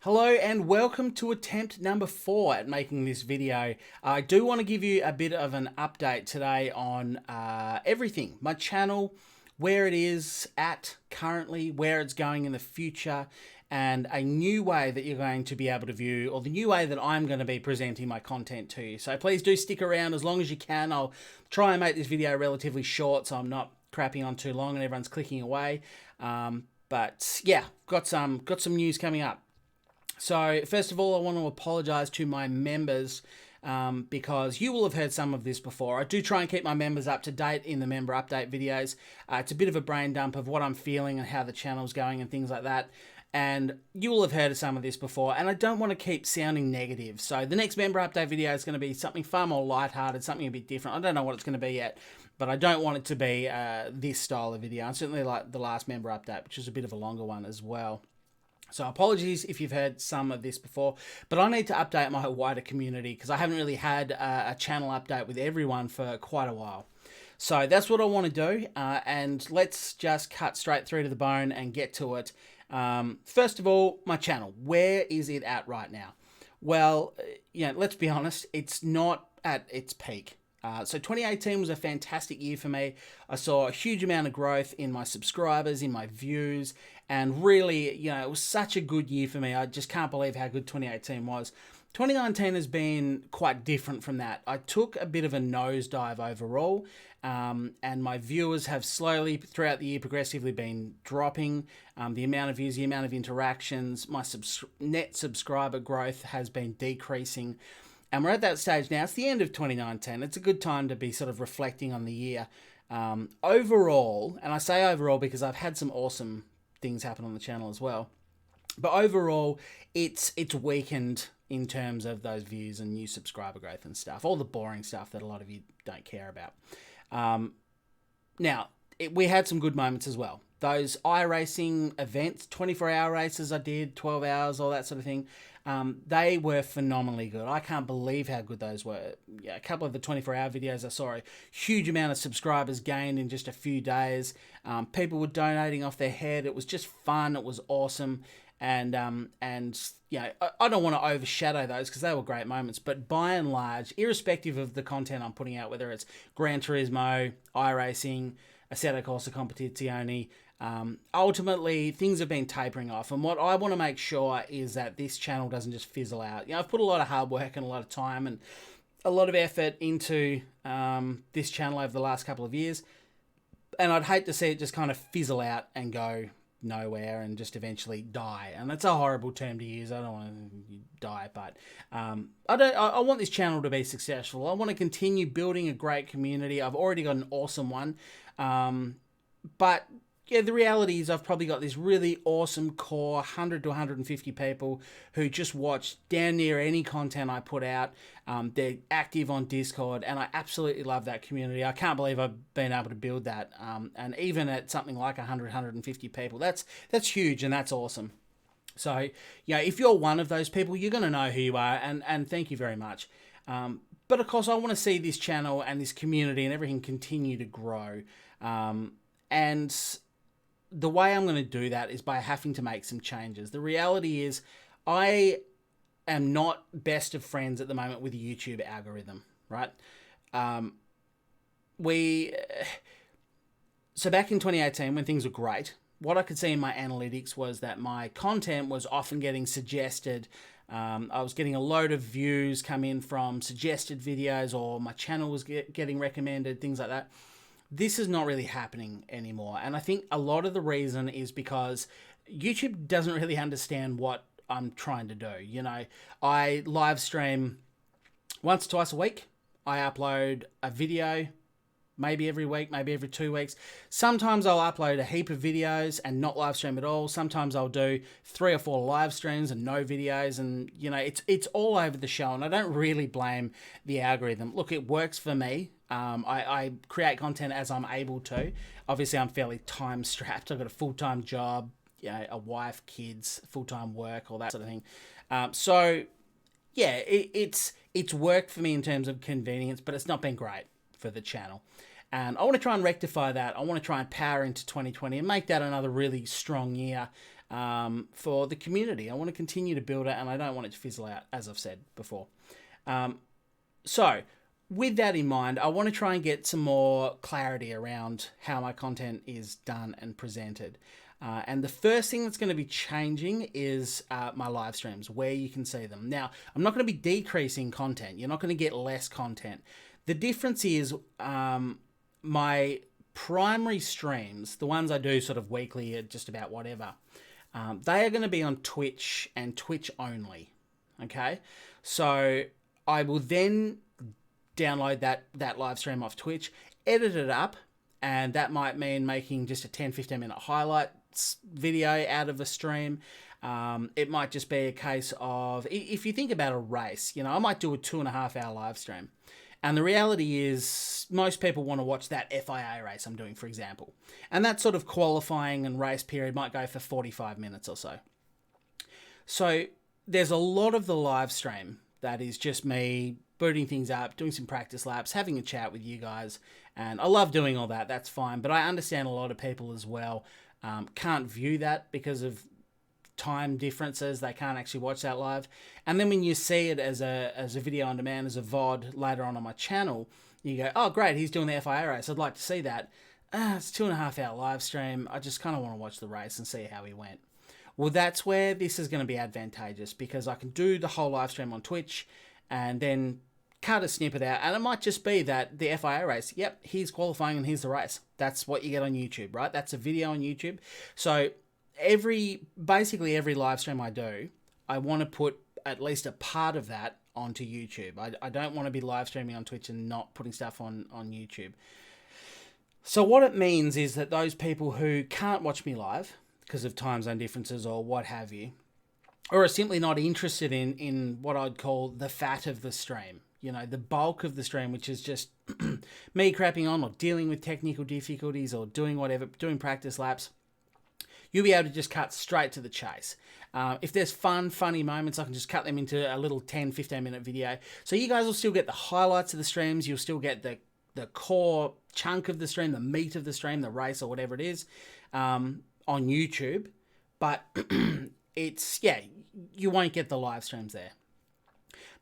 Hello and welcome to attempt number 4 at making this video. I do want to give you a bit of an update today on everything. My channel, where it is at currently, where it's going in the future, and a new way that you're going to be able to view, or the new way that I'm going to be presenting my content to you. So please do stick around as long as you can. I'll try and make this video relatively short so I'm not crapping on too long and everyone's clicking away. But yeah, got some news coming up. So first of all, I want to apologize to my members because you will have heard some of this before. I do try and keep my members up to date in the member update videos. It's a bit of a brain dump of what I'm feeling and how the channel's going and things like that. And you will have heard of some of this before, and I don't want to keep sounding negative. So the next member update video is going to be something far more lighthearted, something a bit different. I don't know what it's going to be yet, but I don't want it to be this style of video. I certainly like the last member update, which is a bit of a longer one as well. So apologies if you've heard some of this before, but I need to update my wider community because I haven't really had a channel update with everyone for quite a while. So that's what I want to do, and let's just cut straight through to the bone and get to it. First of all, my channel, where is it at right now? Well, let's be honest, it's not at its peak. So 2018 was a fantastic year for me. I saw a huge amount of growth in my subscribers, in my views, and really, it was such a good year for me. I just can't believe how good 2018 was. 2019 has been quite different from that. I took a bit of a nosedive overall, and my viewers have slowly, throughout the year, progressively been dropping. The amount of views, the amount of interactions, my net subscriber growth has been decreasing. And we're at that stage now. It's the end of 2019. It's a good time to be sort of reflecting on the year. Overall, and I say overall because I've had some awesome things happen on the channel as well. But overall, it's weakened in terms of those views and new subscriber growth and stuff. All the boring stuff that a lot of you don't care about. Now, we had some good moments as well. Those iRacing events, 24-hour races I did, 12 hours, all that sort of thing, they were phenomenally good. I can't believe how good those were. Yeah, a couple of the 24-hour videos, I saw a huge amount of subscribers gained in just a few days. People were donating off their head. It was just fun. It was awesome. And I don't want to overshadow those because they were great moments. But by and large, irrespective of the content I'm putting out, whether it's Gran Turismo, iRacing, Assetto Corsa Competizione, ultimately things have been tapering off, and what I want to make sure is that this channel doesn't just fizzle out. I've put a lot of hard work and a lot of time and a lot of effort into this channel over the last couple of years, and I'd hate to see it just kind of fizzle out and go nowhere and just eventually die. And that's a horrible term to use. I don't want to die, but I want this channel to be successful. I want to continue building a great community. I've already got an awesome one, but yeah, the reality is I've probably got this really awesome core 100 to 150 people who just watch damn near any content I put out. They're active on Discord, and I absolutely love that community. I can't believe I've been able to build that. And even at something like 100, 150 people, that's huge and that's awesome. So, if you're one of those people, you're going to know who you are, and thank you very much. But of course, I want to see this channel and this community and everything continue to grow. And the way I'm going to do that is by having to make some changes. The reality is I am not best of friends at the moment with the YouTube algorithm, right? So back in 2018, when things were great, what I could see in my analytics was that my content was often getting suggested. I was getting a load of views come in from suggested videos, or my channel was getting recommended, things like that. This is not really happening anymore. And I think a lot of the reason is because YouTube doesn't really understand what I'm trying to do. I live stream once or twice a week. I upload a video maybe every week, maybe every 2 weeks. Sometimes I'll upload a heap of videos and not live stream at all. Sometimes I'll do 3 or 4 live streams and no videos, and it's all over the show, and I don't really blame the algorithm. Look, it works for me. I create content as I'm able to. Obviously, I'm fairly time strapped. I've got a full-time job, a wife, kids, full-time work, all that sort of thing. So yeah, it's worked for me in terms of convenience, but it's not been great for the channel. And I want to try and rectify that. I want to try and power into 2020 and make that another really strong year. for the community. I want to continue to build it, and I don't want it to fizzle out, as I've said before. So with that in mind, I want to try and get some more clarity around how my content is done and presented. And the first thing that's going to be changing is my live streams, where you can see them. Now, I'm not going to be decreasing content. You're not going to get less content. The difference is my primary streams, the ones I do sort of weekly, just about whatever, they are going to be on Twitch and Twitch only. Okay? So I will then download that live stream off Twitch, edit it up, and that might mean making just a 10-15 minute highlights video out of a stream. It might just be a case of, if you think about a race, I might do a 2.5 hour live stream. And the reality is most people want to watch that FIA race I'm doing, for example. And that sort of qualifying and race period might go for 45 minutes or so. So there's a lot of the live stream that is just me booting things up, doing some practice laps, having a chat with you guys. And I love doing all that. That's fine. But I understand a lot of people as well can't view that because of time differences. They can't actually watch that live. And then when you see it as a video on demand, as a VOD later on my channel, you go, oh great, he's doing the FIA race, I'd like to see that. It's 2.5 hour live stream, I just kind of want to watch the race and see how he went. Well, that's where this is going to be advantageous, because I can do the whole live stream on Twitch and then cut a snippet out, and it might just be that the FIA race, yep, he's qualifying and here's the race. That's what you get on YouTube, right? That's a video on YouTube. So basically every live stream I do, I want to put at least a part of that onto YouTube. I don't want to be live streaming on Twitch and not putting stuff on YouTube. So what it means is that those people who can't watch me live because of time zone differences or what have you, or are simply not interested in what I'd call the fat of the stream, the bulk of the stream, which is just me crapping on or dealing with technical difficulties or doing whatever, doing practice laps, you'll be able to just cut straight to the chase. If there's funny moments, I can just cut them into a little 10-15 minute video. So you guys will still get the highlights of the streams. You'll still get the core chunk of the stream, the meat of the stream, the race or whatever it is, on YouTube. But you won't get the live streams there.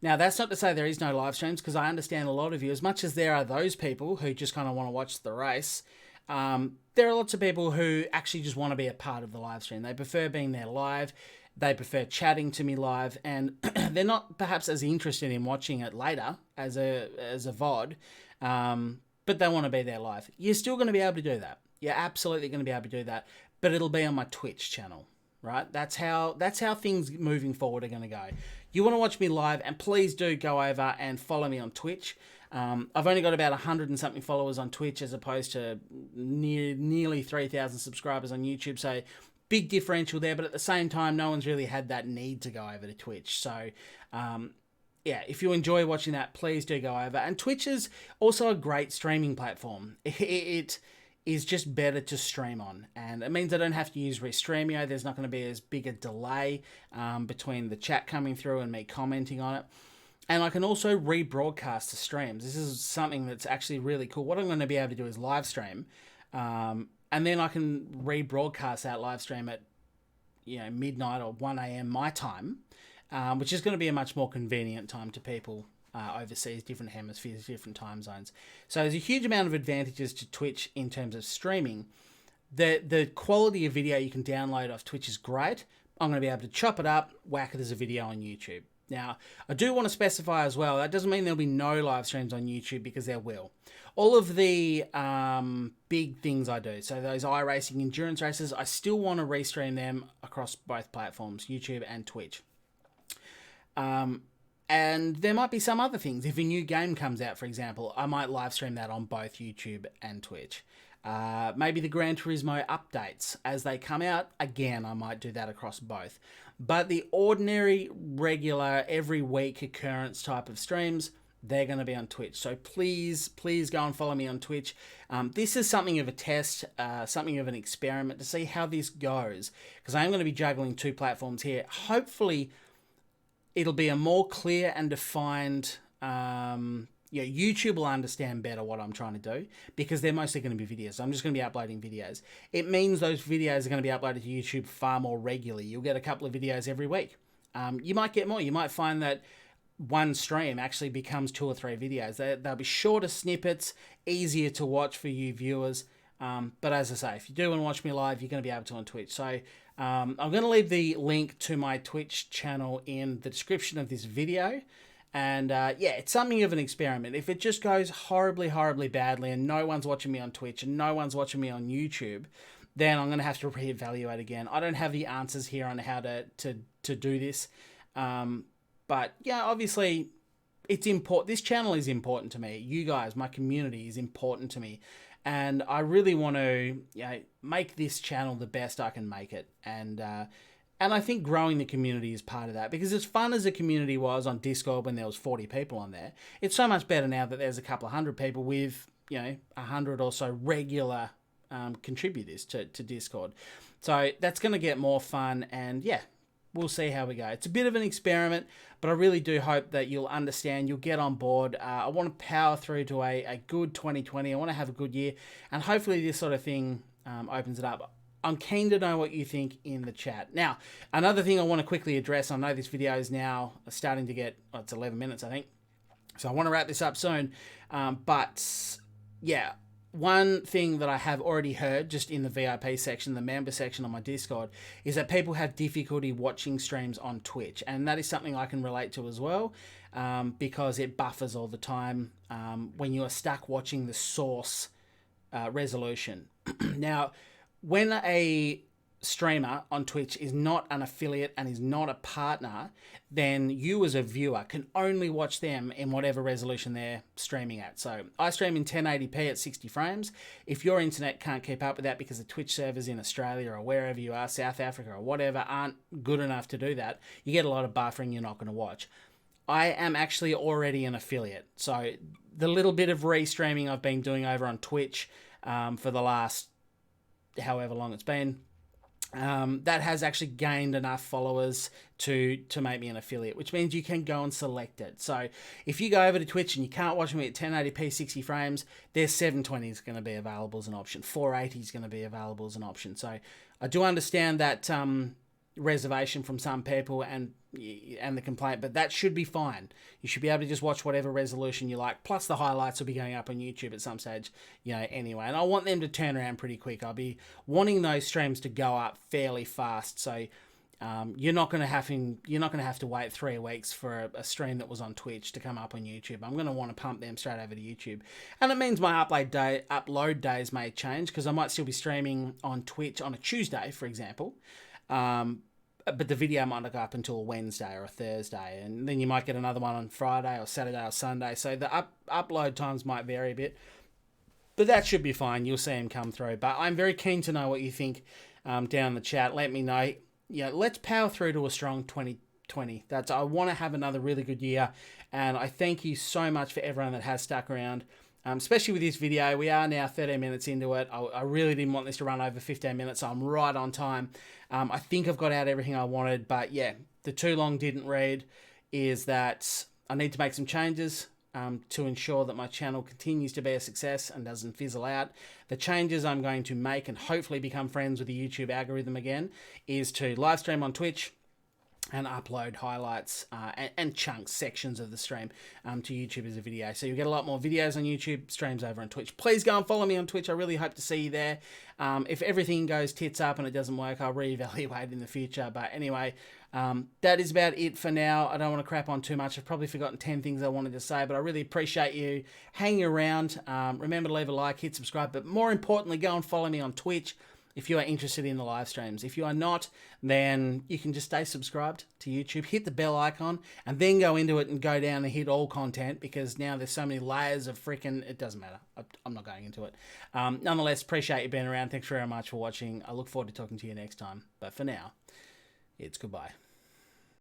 Now, that's not to say there is no live streams, because I understand a lot of you, as much as there are those people who just kind of want to watch the race, there are lots of people who actually just want to be a part of the live stream. They prefer being there live. They prefer chatting to me live, and they're not perhaps as interested in watching it later as a VOD, but they want to be there live. You're still going to be able to do that. You're absolutely going to be able to do that, but it'll be on my Twitch channel, right? That's how things moving forward are going to go. You want to watch me live, and please do go over and follow me on Twitch. I've only got about 100 and something followers on Twitch as opposed to nearly 3,000 subscribers on YouTube. So big differential there, but at the same time, no one's really had that need to go over to Twitch. So if you enjoy watching that, please do go over. And Twitch is also a great streaming platform. It is just better to stream on, and it means I don't have to use Restreamio. There's not going to be as big a delay between the chat coming through and me commenting on it. And I can also rebroadcast the streams. This is something that's actually really cool. What I'm going to be able to do is live stream, and then I can rebroadcast that live stream at midnight or 1 a.m. my time, which is going to be a much more convenient time to people overseas, different hemispheres, different time zones. So there's a huge amount of advantages to Twitch in terms of streaming. The quality of video you can download off Twitch is great. I'm going to be able to chop it up, whack it as a video on YouTube. Now, I do want to specify as well, that doesn't mean there'll be no live streams on YouTube, because there will. All of the big things I do, so those iRacing endurance races, I still want to restream them across both platforms, YouTube and Twitch. And there might be some other things. If a new game comes out, for example, I might live stream that on both YouTube and Twitch. Maybe the Gran Turismo updates as they come out, again, I might do that across both. But the ordinary, regular, every week occurrence type of streams, they're going to be on Twitch. So please go and follow me on Twitch. This is something of a test, something of an experiment to see how this goes, because I am going to be juggling two platforms here. Hopefully, it'll be a more clear and defined YouTube will understand better what I'm trying to do because they're mostly going to be videos. I'm just going to be uploading videos. It means those videos are going to be uploaded to YouTube far more regularly. You'll get a couple of videos every week. You might get more. You might find that one stream actually becomes 2 or 3 videos. They'll be shorter snippets, easier to watch for you viewers. But as I say, if you do want to watch me live, you're going to be able to on Twitch. So I'm going to leave the link to my Twitch channel in the description of this video. And yeah, it's something of an experiment. If it just goes horribly, horribly badly and no one's watching me on Twitch and no one's watching me on YouTube, then I'm going to have to reevaluate again. I don't have the answers here on how to do this. But yeah, obviously it's important. This channel is important to me. You guys, my community is important to me. And I really want to make this channel the best I can make it. And I think growing the community is part of that, because as fun as the community was on Discord when there was 40 people on there, it's so much better now that there's a couple of hundred people with, 100 or so regular contributors to Discord. So that's going to get more fun, and yeah, we'll see how we go. It's a bit of an experiment, but I really do hope that you'll understand, you'll get on board. I want to power through to a good 2020. I want to have a good year, and hopefully this sort of thing opens it up. I'm keen to know what you think in the chat. Now, another thing I want to quickly address, I know this video is now starting to get, it's 11 minutes, I think. So I want to wrap this up soon. But yeah, one thing that I have already heard just in the VIP section, the member section on my Discord, is that people have difficulty watching streams on Twitch. And that is something I can relate to as well, because it buffers all the time when you are stuck watching the source resolution. Now, when a streamer on Twitch is not an affiliate and is not a partner, then you as a viewer can only watch them in whatever resolution they're streaming at. So I stream in 1080p at 60 frames. If your internet can't keep up with that because the Twitch servers in Australia or wherever you are, South Africa or whatever, aren't good enough to do that, you get a lot of buffering you're not going to watch. I am actually already an affiliate. So the little bit of restreaming I've been doing over on Twitch for the last however long it's been, that has actually gained enough followers to make me an affiliate, which means you can go and select it. So if you go over to Twitch and you can't watch me at 1080p 60 frames, there's 720 is going to be available as an option. 480 is going to be available as an option. So I do understand that reservation from some people and the complaint, but that should be fine. You should be able to just watch whatever resolution you like, plus the highlights will be going up on YouTube at some stage, anyway. And I want them to turn around pretty quick. I'll be wanting those streams to go up fairly fast, so you're not going to have to wait 3 weeks for a stream that was on Twitch to come up on YouTube. I'm going to want to pump them straight over to YouTube, and it means my upload days may change, because I might still be streaming on Twitch on a Tuesday, for example. But the video might not go up until a Wednesday or a Thursday, and then you might get another one on Friday or Saturday or Sunday. So the upload times might vary a bit, but that should be fine. You'll see them come through. But I'm very keen to know what you think down in the chat. Let me know. Let's power through to a strong 2020. I want to have another really good year, and I thank you so much for everyone that has stuck around. Especially with this video. We are now 13 minutes into it. I really didn't want this to run over 15 minutes, so I'm right on time. I think I've got out everything I wanted, but yeah, the too long didn't read is that I need to make some changes to ensure that my channel continues to be a success and doesn't fizzle out. The changes I'm going to make and hopefully become friends with the YouTube algorithm again is to live stream on Twitch and upload highlights and chunks, sections of the stream to YouTube as a video. So you'll get a lot more videos on YouTube, streams over on Twitch. Please go and follow me on Twitch. I really hope to see you there. If everything goes tits up and it doesn't work, I'll reevaluate in the future. But anyway, that is about it for now. I don't want to crap on too much. I've probably forgotten 10 things I wanted to say, but I really appreciate you hanging around. Remember to leave a like, hit subscribe, but more importantly, go and follow me on Twitch if you are interested in the live streams. If you are not, then you can just stay subscribed to YouTube, hit the bell icon, and then go into it and go down and hit all content, because now there's so many layers of freaking, it doesn't matter. I'm not going into it. Nonetheless, appreciate you being around. Thanks very much for watching. I look forward to talking to you next time. But for now, it's goodbye.